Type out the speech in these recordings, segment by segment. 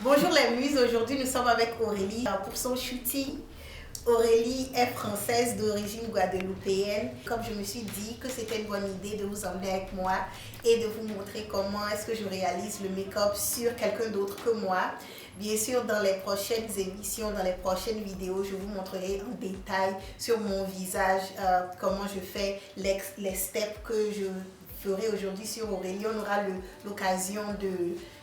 Bonjour les muses, aujourd'hui nous sommes avec Aurélie pour son shooting. Aurélie est française d'origine guadeloupéenne. Comme je me suis dit que c'était une bonne idée de vous emmener avec moi et de vous montrer comment est-ce que je réalise le make-up sur quelqu'un d'autre que moi. Bien sûr, dans les prochaines émissions, dans les prochaines vidéos, je vous montrerai en détail sur mon visage comment je fais les steps que je ferai aujourd'hui sur Aurélie. On aura l'occasion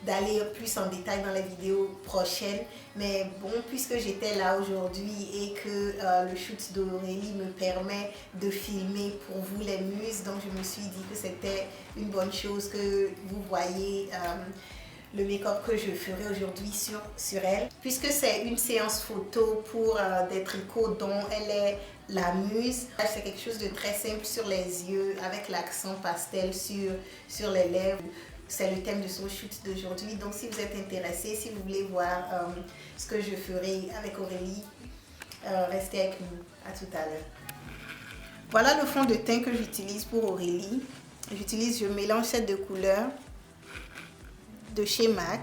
d'aller plus en détail dans les vidéos prochaines. Mais bon, puisque j'étais là aujourd'hui et que le shoot d'Aurélie me permet de filmer pour vous les muses, donc je me suis dit que c'était une bonne chose que vous voyez le make-up que je ferai aujourd'hui sur elle. Puisque c'est une séance photo pour des tricots dont elle est la muse. C'est quelque chose de très simple sur les yeux avec l'accent pastel sur les lèvres. C'est le thème de son shoot d'aujourd'hui. Donc si vous êtes intéressé, si vous voulez voir ce que je ferai avec Aurélie, restez avec nous. À tout à l'heure. Voilà le fond de teint que j'utilise pour Aurélie. Je mélange ces deux couleurs de chez MAC.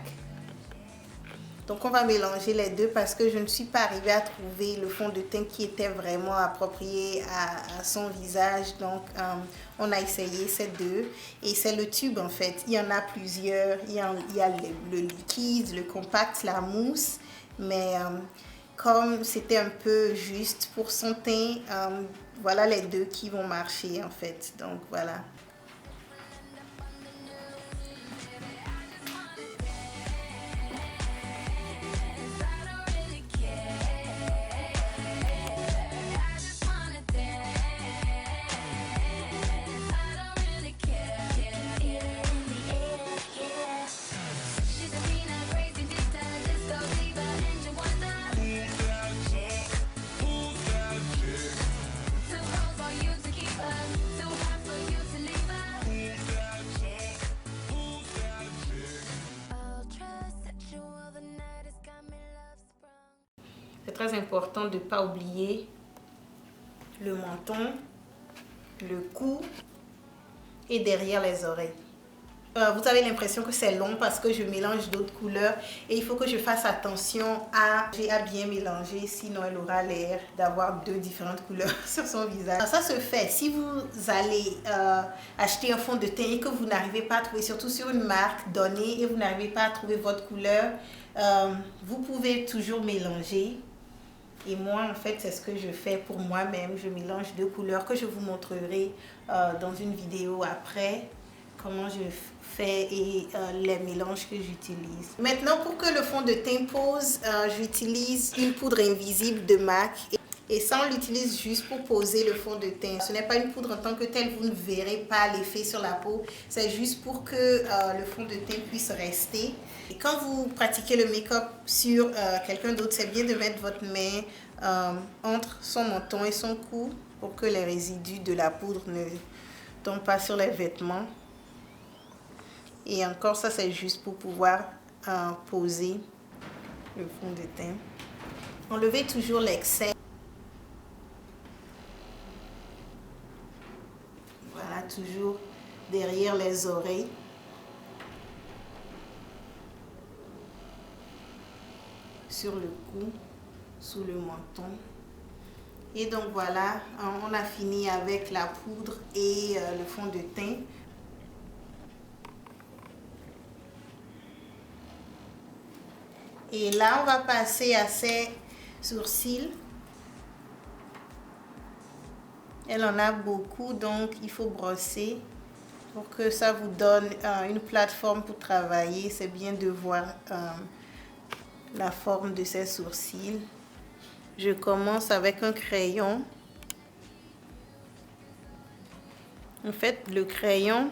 Donc on va mélanger les deux parce que je ne suis pas arrivée à trouver le fond de teint qui était vraiment approprié à son visage. Donc on a essayé ces deux et c'est le tube en fait. Il y en a plusieurs. Il y a le liquide, le compact, la mousse. Mais comme c'était un peu juste pour son teint, voilà les deux qui vont marcher en fait. Donc voilà. C'est très important de ne pas oublier le menton, le cou et derrière les oreilles. Vous avez l'impression que c'est long parce que je mélange d'autres couleurs et il faut que je fasse attention à bien mélanger, sinon elle aura l'air d'avoir deux différentes couleurs sur son visage. Alors ça se fait si vous allez acheter un fond de teint et que vous n'arrivez pas à trouver, surtout sur une marque donnée, et vous n'arrivez pas à trouver votre couleur, vous pouvez toujours mélanger. Et moi, en fait, c'est ce que je fais pour moi-même. Je mélange deux couleurs que je vous montrerai dans une vidéo après, comment je fais et les mélanges que j'utilise. Maintenant, pour que le fond de teint pose, j'utilise une poudre invisible de MAC. Et ça, on l'utilise juste pour poser le fond de teint. Ce n'est pas une poudre en tant que telle, vous ne verrez pas l'effet sur la peau. C'est juste pour que le fond de teint puisse rester. Et quand vous pratiquez le make-up sur quelqu'un d'autre, c'est bien de mettre votre main entre son menton et son cou pour que les résidus de la poudre ne tombent pas sur les vêtements. Et encore, ça c'est juste pour pouvoir poser le fond de teint. Enlevez toujours l'excès. Voilà, toujours derrière les oreilles. Sur le cou, sous le menton. Et donc voilà, on a fini avec la poudre et le fond de teint. Et là, on va passer à ses sourcils. Elle en a beaucoup, donc il faut brosser pour que ça vous donne une plateforme pour travailler. C'est bien de voir la forme de ses sourcils. Je commence avec un crayon. En fait, le crayon,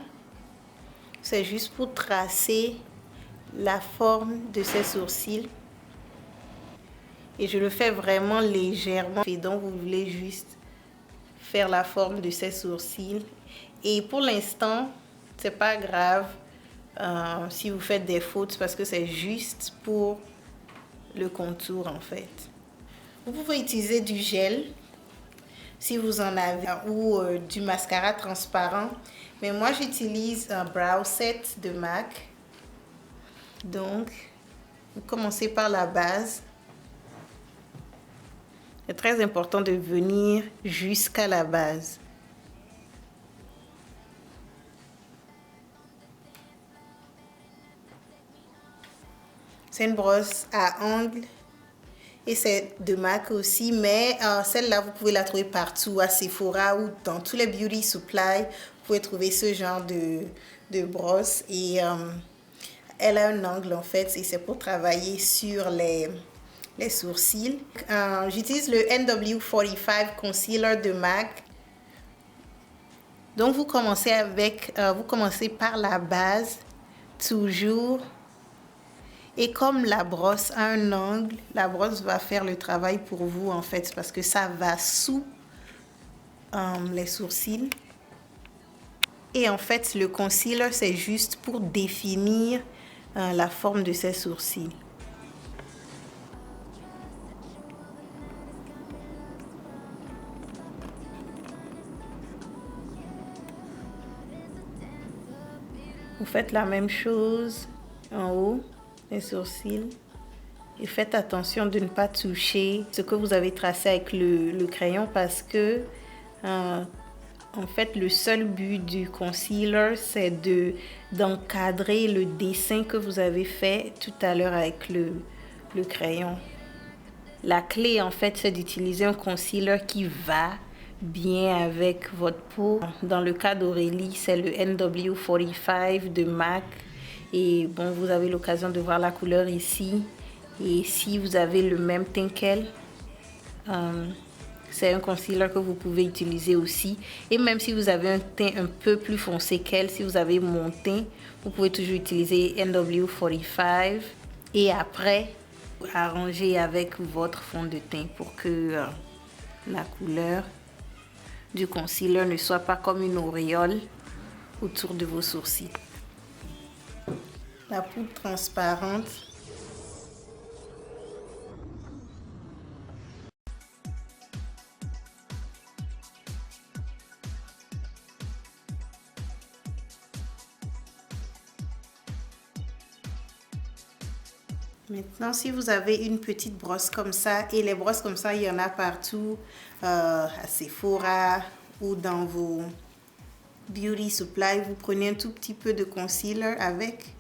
c'est juste pour tracer la forme de ses sourcils. Et je le fais vraiment légèrement. Et donc, vous voulez juste faire la forme de ses sourcils. Et pour l'instant, c'est pas grave si vous faites des fautes parce que c'est juste pour le contour en fait. Vous pouvez utiliser du gel si vous en avez ou du mascara transparent. Mais moi j'utilise un brow set de MAC. Donc Vous commencez par la base. C'est très important de venir jusqu'à la base. C'est une brosse à ongles et c'est de MAC aussi, mais celle-là, vous pouvez la trouver partout, à Sephora ou dans tous les beauty supply. Vous pouvez trouver ce genre de brosse et elle a un angle en fait et c'est pour travailler sur les sourcils. J'utilise le NW45 Concealer de MAC. Donc vous commencez par la base, toujours. Et comme la brosse a un angle, la brosse va faire le travail pour vous en fait parce que ça va sous les sourcils. Et en fait, le concealer, c'est juste pour définir la forme de ces sourcils. Vous faites la même chose en haut, les sourcils. Et faites attention de ne pas toucher ce que vous avez tracé avec le crayon parce que en fait, le seul but du concealer, c'est d'encadrer le dessin que vous avez fait tout à l'heure avec le crayon. La clé, en fait, c'est d'utiliser un concealer qui va bien avec votre peau. Dans le cas d'Aurélie, c'est le NW45 de MAC. Et bon, vous avez l'occasion de voir la couleur ici. Et si vous avez le même teint qu'elle, c'est un concealer que vous pouvez utiliser aussi. Et même si vous avez un teint un peu plus foncé qu'elle, si vous avez mon teint, vous pouvez toujours utiliser NW45. Et après, arranger avec votre fond de teint pour que la couleur du concealer ne soit pas comme une auréole autour de vos sourcils. La poudre transparente. Maintenant, si vous avez une petite brosse comme ça, et les brosses comme ça, il y en a partout, à Sephora ou dans vos beauty supply, vous prenez un tout petit peu de concealer avec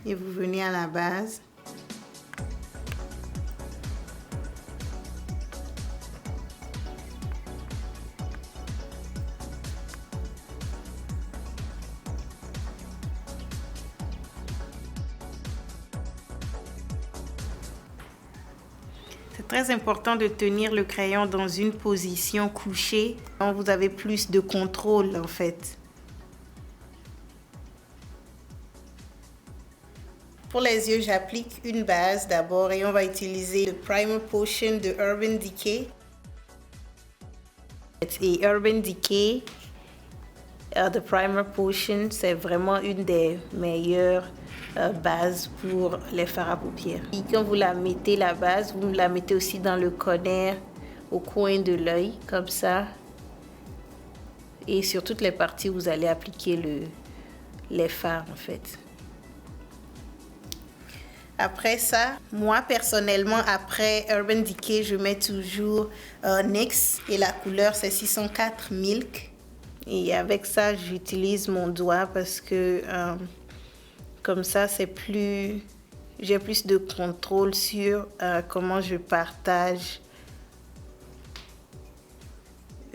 et vous venez à la base. C'est très important de tenir le crayon dans une position couchée. Donc vous avez plus de contrôle en fait. Pour les yeux, j'applique une base d'abord et on va utiliser le Primer Potion de Urban Decay. Et Urban Decay, The Primer Potion, c'est vraiment une des meilleures bases pour les fards à paupières. Et quand vous la mettez, la base, vous la mettez aussi dans le corner, au coin de l'œil, comme ça. Et sur toutes les parties, vous allez appliquer les fards en fait. Après ça, moi personnellement, après Urban Decay, je mets toujours NYX et la couleur c'est 604 Milk. Et avec ça, j'utilise mon doigt parce que comme ça, j'ai plus de contrôle sur comment je partage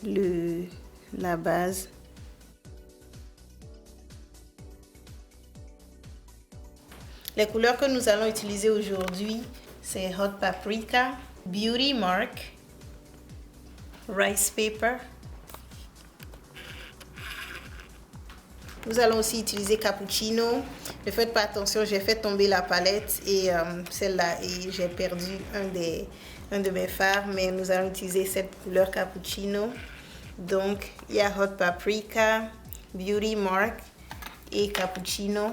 la base. Les couleurs que nous allons utiliser aujourd'hui, c'est Hot Paprika, Beauty Mark, Rice Paper. Nous allons aussi utiliser Cappuccino. Ne faites pas attention, j'ai fait tomber la palette et celle-là, et j'ai perdu un de mes fards, mais nous allons utiliser cette couleur Cappuccino. Donc, il y a Hot Paprika, Beauty Mark et Cappuccino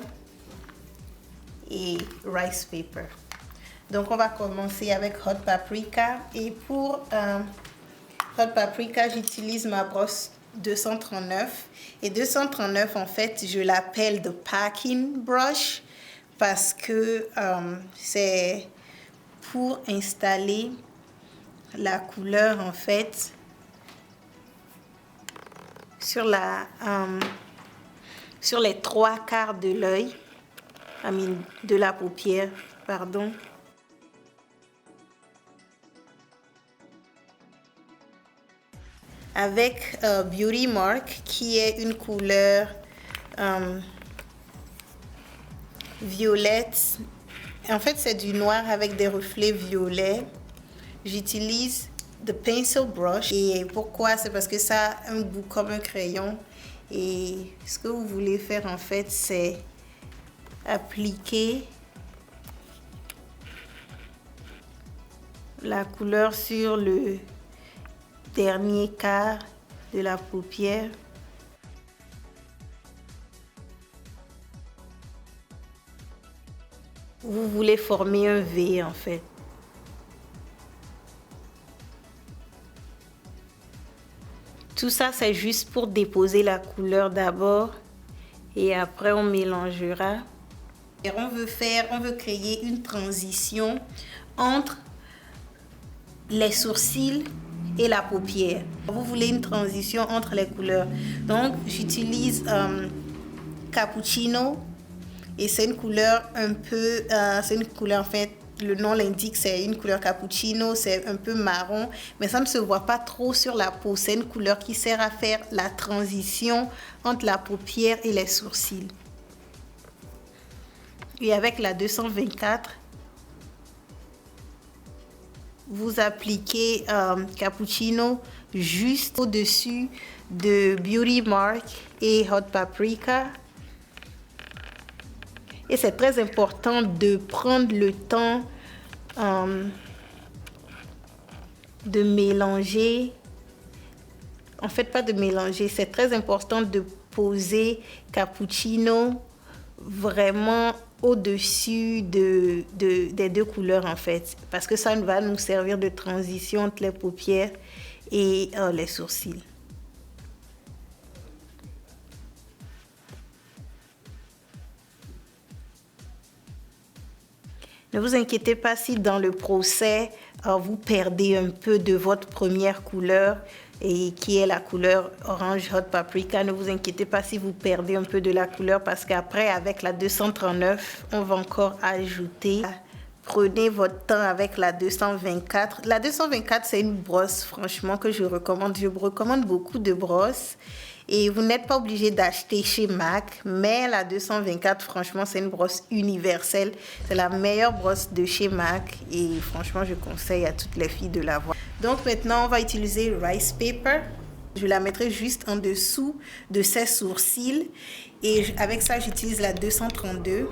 et Rice Paper. Donc, on va commencer avec Hot Paprika. Et pour Hot Paprika, j'utilise ma brosse 239. Et 239, en fait, je l'appelle the packing brush parce que c'est pour installer la couleur, en fait, sur les 3/4 de l'œil, de la paupière, pardon. Avec Beauty Mark, qui est une couleur violette. En fait, c'est du noir avec des reflets violets. J'utilise the pencil brush. Et pourquoi? C'est parce que ça a un goût comme un crayon. Et ce que vous voulez faire, en fait, c'est appliquer la couleur sur le dernier quart de la paupière. Vous voulez former un V, en fait. Tout ça, c'est juste pour déposer la couleur d'abord et après on mélangera. Et on veut créer une transition entre les sourcils et la paupière. Vous voulez une transition entre les couleurs. Donc, j'utilise Cappuccino et c'est une couleur un peu, c'est une couleur en fait, le nom l'indique, c'est une couleur cappuccino, c'est un peu marron, mais ça ne se voit pas trop sur la peau. C'est une couleur qui sert à faire la transition entre la paupière et les sourcils. Et avec la 224, vous appliquez Cappuccino juste au-dessus de Beauty Mark et Hot Paprika. Et c'est très important de prendre le temps de mélanger. En fait, pas de mélanger, c'est très important de poser Cappuccino vraiment au-dessus des deux couleurs, en fait. Parce que ça va nous servir de transition entre les paupières et les sourcils. Ne vous inquiétez pas si dans le procès, vous perdez un peu de votre première couleur et qui est la couleur orange hot paprika. Ne vous inquiétez pas si vous perdez un peu de la couleur parce qu'après, avec la 239, on va encore ajouter. Prenez votre temps avec la 224. La 224, c'est une brosse, franchement, que je recommande. Je recommande beaucoup de brosses. Et vous n'êtes pas obligé d'acheter chez MAC, mais la 224, franchement, c'est une brosse universelle. C'est la meilleure brosse de chez MAC et franchement, je conseille à toutes les filles de l'avoir. Donc maintenant, on va utiliser Rice Paper. Je la mettrai juste en dessous de ses sourcils et avec ça, j'utilise la 232.